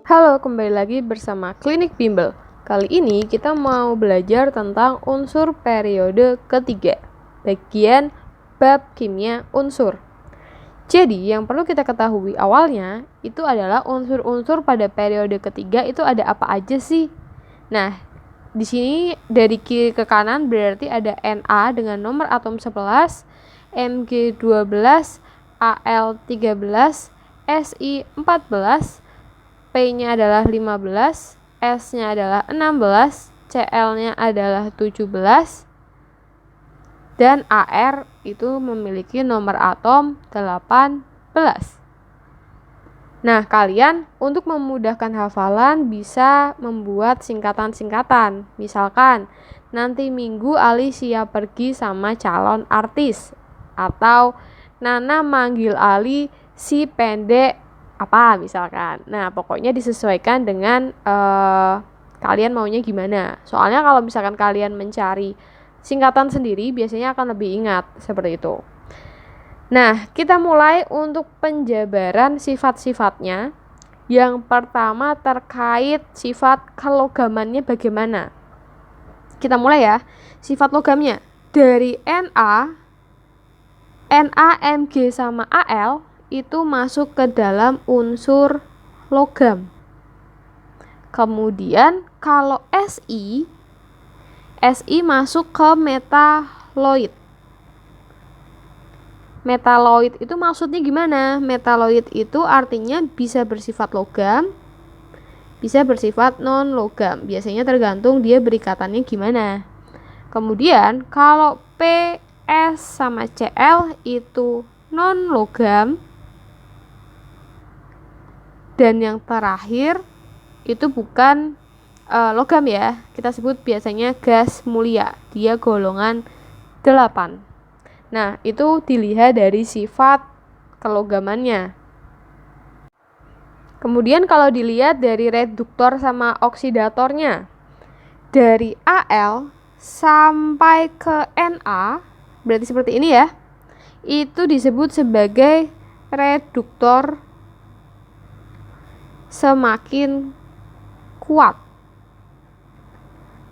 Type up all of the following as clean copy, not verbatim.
Halo, kembali lagi bersama Klinik Bimbel. Kali ini kita mau belajar tentang unsur periode ketiga, bagian bab kimia unsur. Jadi, yang perlu kita ketahui awalnya itu adalah unsur-unsur pada periode ketiga itu ada apa aja sih? Nah, di sini dari kiri ke kanan berarti ada Na dengan nomor atom 11, Mg12, Al13, Si14, P-nya adalah 15, S-nya adalah 16, Cl-nya adalah 17, dan Ar itu memiliki nomor atom 18. Nah, kalian untuk memudahkan hafalan bisa membuat singkatan-singkatan. Misalkan, nanti Minggu Ali siap pergi sama calon artis. Atau, Nana manggil Ali si pendek apa misalkan. Nah, pokoknya disesuaikan dengan kalian maunya gimana. Soalnya kalau misalkan kalian mencari singkatan sendiri biasanya akan lebih ingat seperti itu. Nah, kita mulai untuk penjabaran sifat-sifatnya. Yang pertama terkait sifat kelogamannya bagaimana. Kita mulai ya. Sifat logamnya dari Na, Mg sama Al itu masuk ke dalam unsur logam. Kemudian kalau Si masuk ke metaloid. Metaloid itu maksudnya gimana? Metaloid itu artinya bisa bersifat logam, bisa bersifat non logam. Biasanya tergantung dia berikatannya gimana. Kemudian kalau PS sama Cl itu non logam. Dan yang terakhir itu bukan logam ya. Kita sebut biasanya gas mulia. Dia golongan 8. Nah, itu dilihat dari sifat kelogamannya. Kemudian kalau dilihat dari reduktor sama oksidatornya, dari Al sampai ke Na, berarti seperti ini ya, itu disebut sebagai reduktor semakin kuat.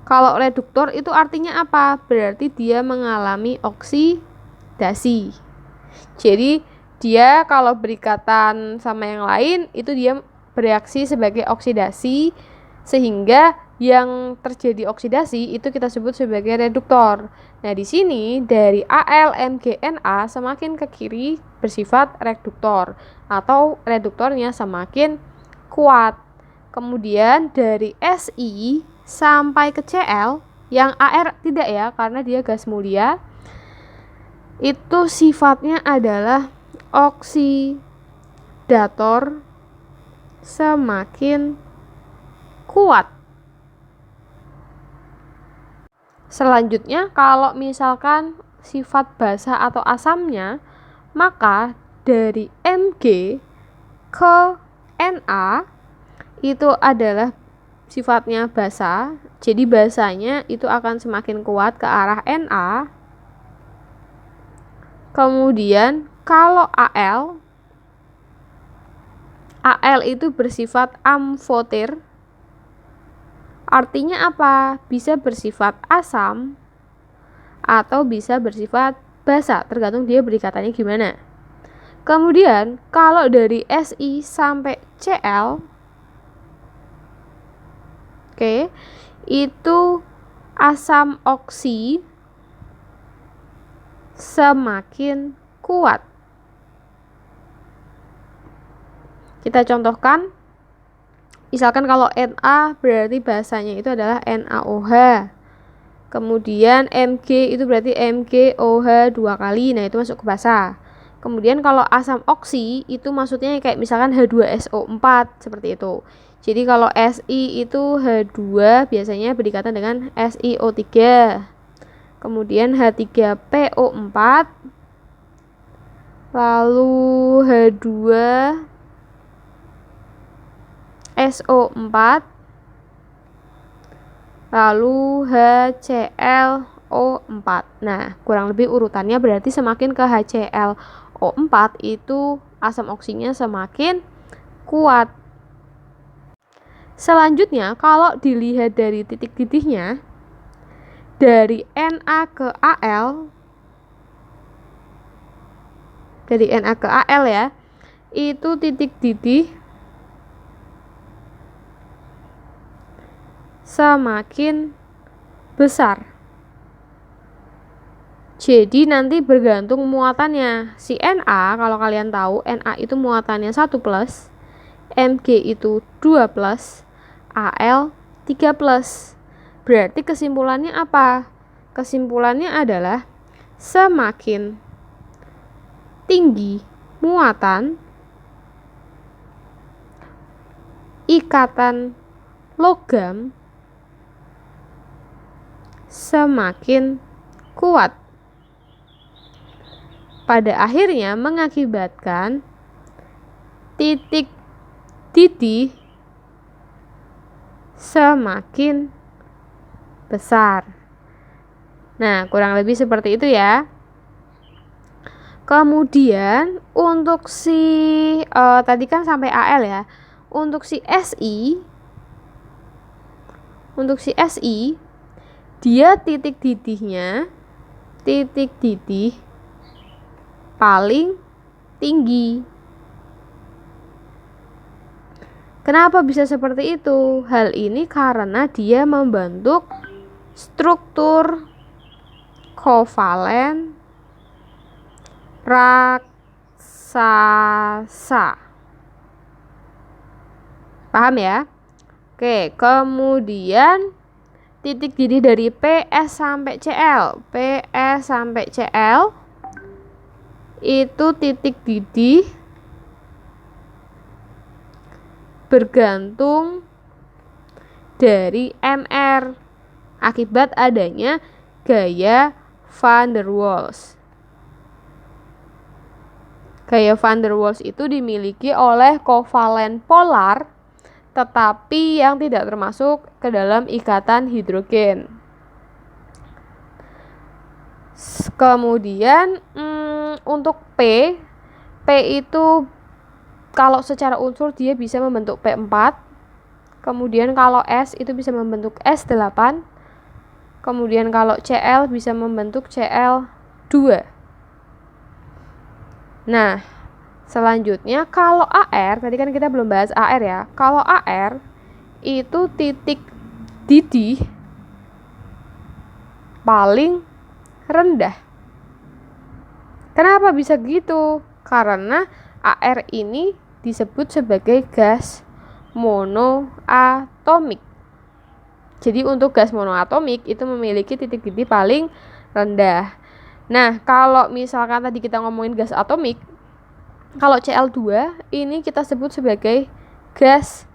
Kalau reduktor itu artinya apa? Berarti dia mengalami oksidasi. Jadi dia kalau berikatan sama yang lain itu dia bereaksi sebagai oksidasi, sehingga yang terjadi oksidasi itu kita sebut sebagai reduktor. Nah, di sini dari Al, Mg, Na semakin ke kiri bersifat reduktor atau reduktornya semakin kuat. Kemudian dari Si sampai ke Cl, yang Ar tidak ya karena dia gas mulia, itu sifatnya adalah oksidator semakin kuat. Selanjutnya kalau misalkan sifat basa atau asamnya, maka dari Mg ke Na itu adalah sifatnya basa. Jadi basanya itu akan semakin kuat ke arah Na. Kemudian kalau Al itu bersifat amfoter. Artinya apa? Bisa bersifat asam atau bisa bersifat basa, tergantung dia berikatannya gimana. Kemudian kalau dari Si sampai Cl, itu asam oksi semakin kuat. Kita contohkan, misalkan kalau Na berarti bahasanya itu adalah NaOH. Kemudian Mg itu berarti MgOH 2 kali. Nah, itu masuk ke basa. Kemudian kalau asam oksi itu maksudnya kayak misalkan H2SO4 seperti itu. Jadi kalau Si itu H2 biasanya berikatan dengan SiO3. Kemudian H3PO4, lalu H2SO4, lalu HClO4. Nah, kurang lebih urutannya berarti semakin ke HClO4 itu asam oksinya semakin kuat. Selanjutnya, kalau dilihat dari titik didihnya, dari Na ke Al, ya, itu titik didih semakin besar. Jadi nanti bergantung muatannya. Si Na, kalau kalian tahu, Na itu muatannya 1+, Mg itu 2+, Al 3+. Berarti kesimpulannya apa? Kesimpulannya adalah semakin tinggi muatan, ikatan logam semakin kuat. Pada akhirnya mengakibatkan titik didih semakin besar. Nah, kurang lebih seperti itu ya. Kemudian untuk si tadi kan sampai Al ya. Untuk si Si, dia titik didih paling tinggi. Kenapa bisa seperti itu? Hal ini karena dia membentuk struktur kovalen raksasa. Paham ya? Oke, kemudian titik didih dari PS sampai Cl. PS sampai Cl itu titik didih bergantung dari Mr akibat adanya gaya van der Waals. Gaya van der Waals itu dimiliki oleh kovalen polar tetapi yang tidak termasuk ke dalam ikatan hidrogen. Kemudian untuk P itu kalau secara unsur dia bisa membentuk P4. Kemudian kalau S itu bisa membentuk S8. Kemudian kalau Cl bisa membentuk Cl2. Nah, selanjutnya kalau Ar, tadi kan kita belum bahas Ar ya. Kalau Ar itu titik didih paling rendah. Kenapa bisa gitu? Karena Ar ini disebut sebagai gas monoatomik. Jadi untuk gas monoatomik itu memiliki titik didih paling rendah. Nah, kalau misalkan tadi kita ngomongin gas atomik, kalau Cl2 ini kita sebut sebagai gas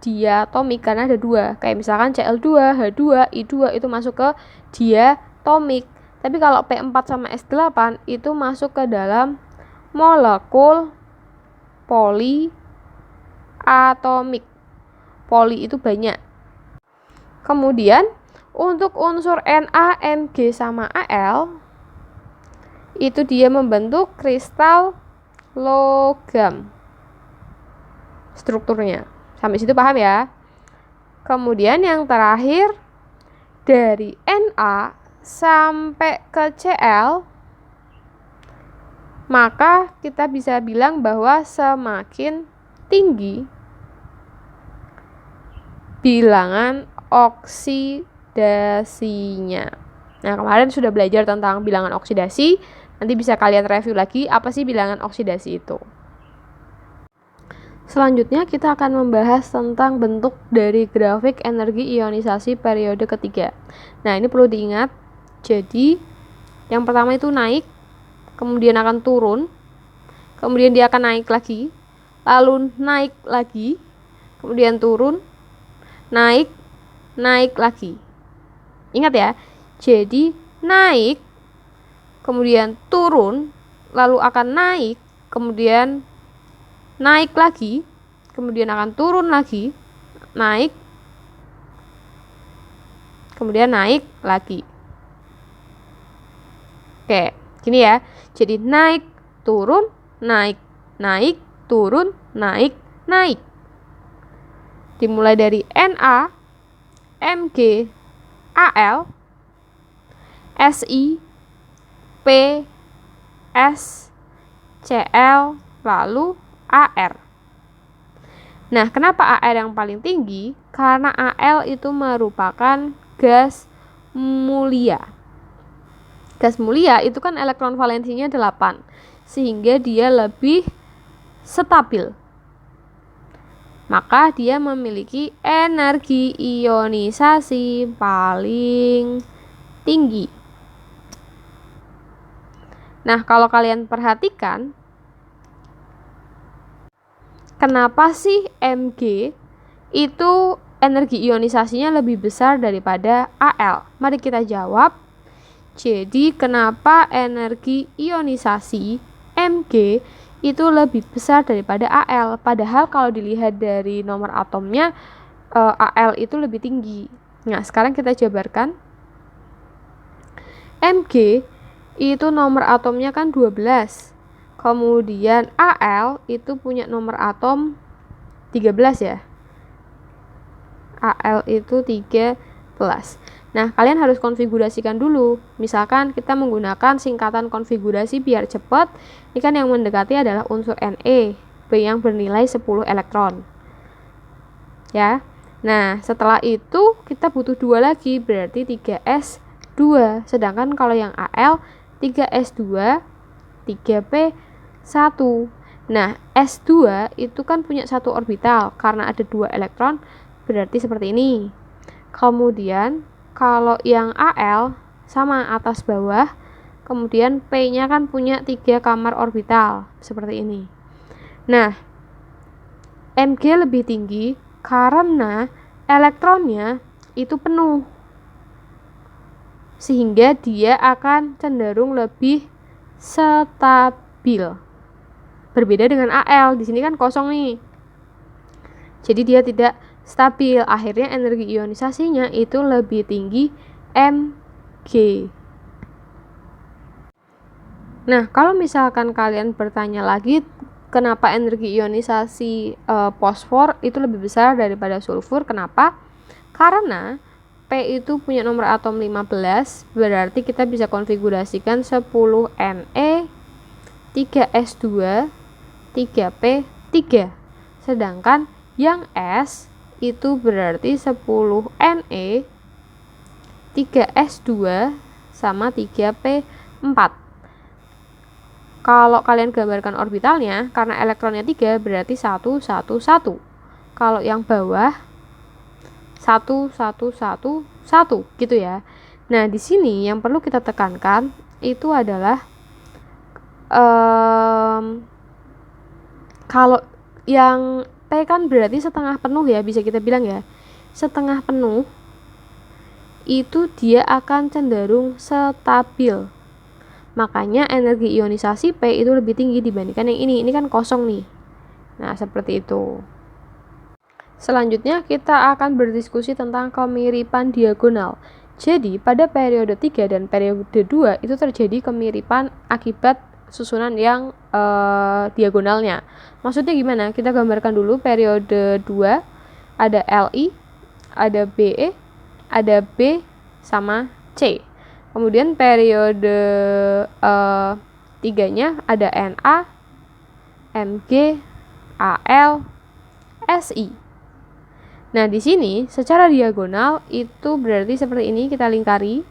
diatomik karena ada 2. Kayak misalkan Cl2, H2, I2 itu masuk ke diatomik. Tapi kalau P4 sama S8 itu masuk ke dalam molekul poliatomik. Poli itu banyak. Kemudian untuk unsur Na, Mg sama Al itu dia membentuk kristal logam strukturnya. Sampai situ paham ya? Kemudian yang terakhir dari Na sampai ke Cl, maka kita bisa bilang bahwa semakin tinggi bilangan oksidasinya. Nah, kemarin sudah belajar tentang bilangan oksidasi. Nanti bisa kalian review lagi apa sih bilangan oksidasi itu. Selanjutnya kita akan membahas tentang bentuk dari grafik energi ionisasi periode ketiga. Nah, ini perlu diingat. Jadi, yang pertama itu naik, kemudian akan turun, kemudian dia akan naik lagi, lalu naik lagi, kemudian turun, naik lagi. Ingat ya, jadi naik, kemudian turun, lalu akan naik, kemudian naik lagi, kemudian akan turun lagi, naik, kemudian naik lagi. Oke, gini ya. Jadi naik, turun, naik, turun, naik. dimulai dari Na, Mg, Al, Si, P, S, Cl, lalu Ar. Nah, kenapa Ar yang paling tinggi? Karena Al itu merupakan gas mulia. Gas mulia itu kan elektron valensinya 8, sehingga dia lebih stabil. Maka dia memiliki energi ionisasi paling tinggi. Nah, kalau kalian perhatikan, kenapa sih Mg itu energi ionisasinya lebih besar daripada Al? Mari kita jawab. Jadi, kenapa energi ionisasi Mg itu lebih besar daripada Al? Padahal kalau dilihat dari nomor atomnya, Al itu lebih tinggi. Nah, sekarang kita jabarkan. Mg itu nomor atomnya kan 12. Kemudian Al itu punya nomor atom 13 ya. Al itu 13. Nah, kalian harus konfigurasikan dulu. Misalkan kita menggunakan singkatan konfigurasi biar cepat. Ini kan yang mendekati adalah unsur Ne, B yang bernilai 10 elektron. Ya. Nah, setelah itu kita butuh 2 lagi, berarti 3s2. Sedangkan kalau yang Al 3s2, 3p1. Nah, S2 itu kan punya satu orbital, karena ada 2 elektron, berarti seperti ini. Kemudian, kalau yang Al sama atas bawah, kemudian P-nya kan punya 3 kamar orbital, seperti ini. Nah, Mg lebih tinggi karena elektronnya itu penuh, sehingga dia akan cenderung lebih stabil. Berbeda dengan Al, di sini kan kosong nih. Jadi dia tidak stabil. Akhirnya energi ionisasinya itu lebih tinggi Mg. Nah, kalau misalkan kalian bertanya lagi kenapa energi ionisasi fosfor itu lebih besar daripada sulfur? Kenapa? Karena P itu punya nomor atom 15, berarti kita bisa konfigurasikan 10 Ne, 3s2, 3p3. Sedangkan yang S itu berarti 10 Ne, 3s2 sama 3p4. Kalau kalian gambarkan orbitalnya, karena elektronnya 3 berarti 1 1 1. Kalau yang bawah 1 1 1 1 gitu ya. Nah, di sini yang perlu kita tekankan itu adalah kalau yang P kan berarti setengah penuh ya, bisa kita bilang ya. Setengah penuh itu dia akan cenderung stabil. Makanya energi ionisasi P itu lebih tinggi dibandingkan yang ini. Ini kan kosong nih. Nah, seperti itu. Selanjutnya kita akan berdiskusi tentang kemiripan diagonal. Jadi, pada periode 3 dan periode 2 itu terjadi kemiripan akibat susunan yang diagonalnya. Maksudnya gimana? Kita gambarkan dulu periode 2, ada Li, ada Be, ada B sama C. Kemudian periode 3-nya ada Na, Mg, Al, Si. Nah, di sini secara diagonal itu berarti seperti ini, kita lingkari.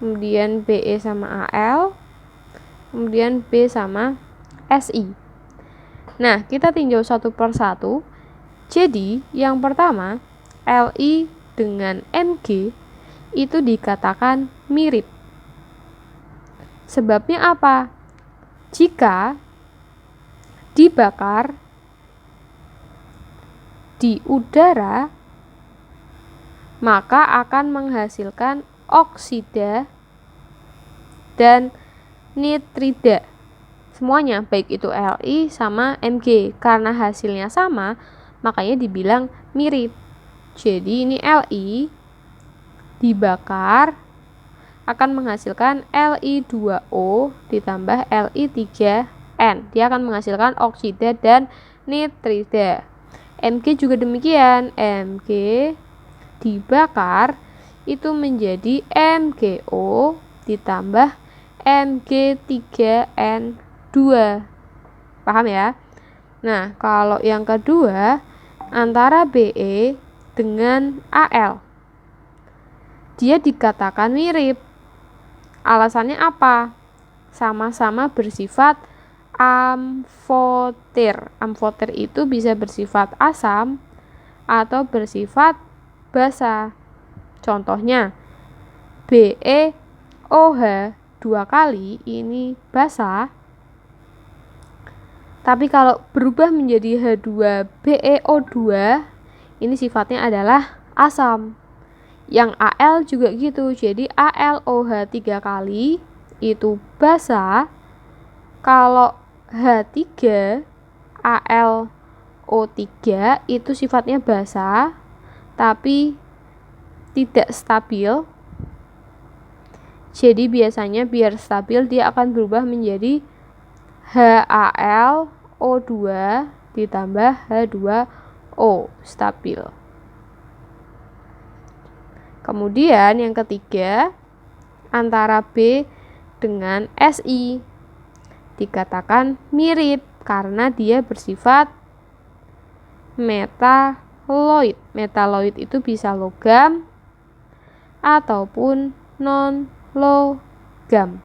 Kemudian Be sama Al, kemudian B sama Si. Nah, kita tinjau satu per satu. Jadi, yang pertama, Li dengan Mg itu dikatakan mirip. Sebabnya apa? Jika dibakar di udara, maka akan menghasilkan oksida dan nitrida. Semuanya, baik itu Li sama Mg. Karena hasilnya sama, makanya dibilang mirip. Jadi ini Li dibakar akan menghasilkan Li2O ditambah Li3N. Dia akan menghasilkan oksida dan nitrida. Mg juga demikian. Mg dibakar itu menjadi MgO ditambah Mg3N2. Paham ya? Nah, kalau yang kedua antara Be dengan Al, dia dikatakan mirip. Alasannya apa? Sama-sama bersifat amfoter. Amfoter itu bisa bersifat asam atau bersifat basa. Contohnya BeOH 2 kali ini basa. Tapi kalau berubah menjadi H2BeO2 ini sifatnya adalah asam. Yang Al juga gitu. Jadi AlOH 3 kali itu basa. Kalau H3 AlO3 itu sifatnya basa tapi tidak stabil. Jadi biasanya biar stabil dia akan berubah menjadi HAlO2 ditambah H2O stabil. Kemudian yang ketiga antara B dengan Si dikatakan mirip karena dia bersifat metaloid. Metaloid itu bisa logam ataupun non-logam.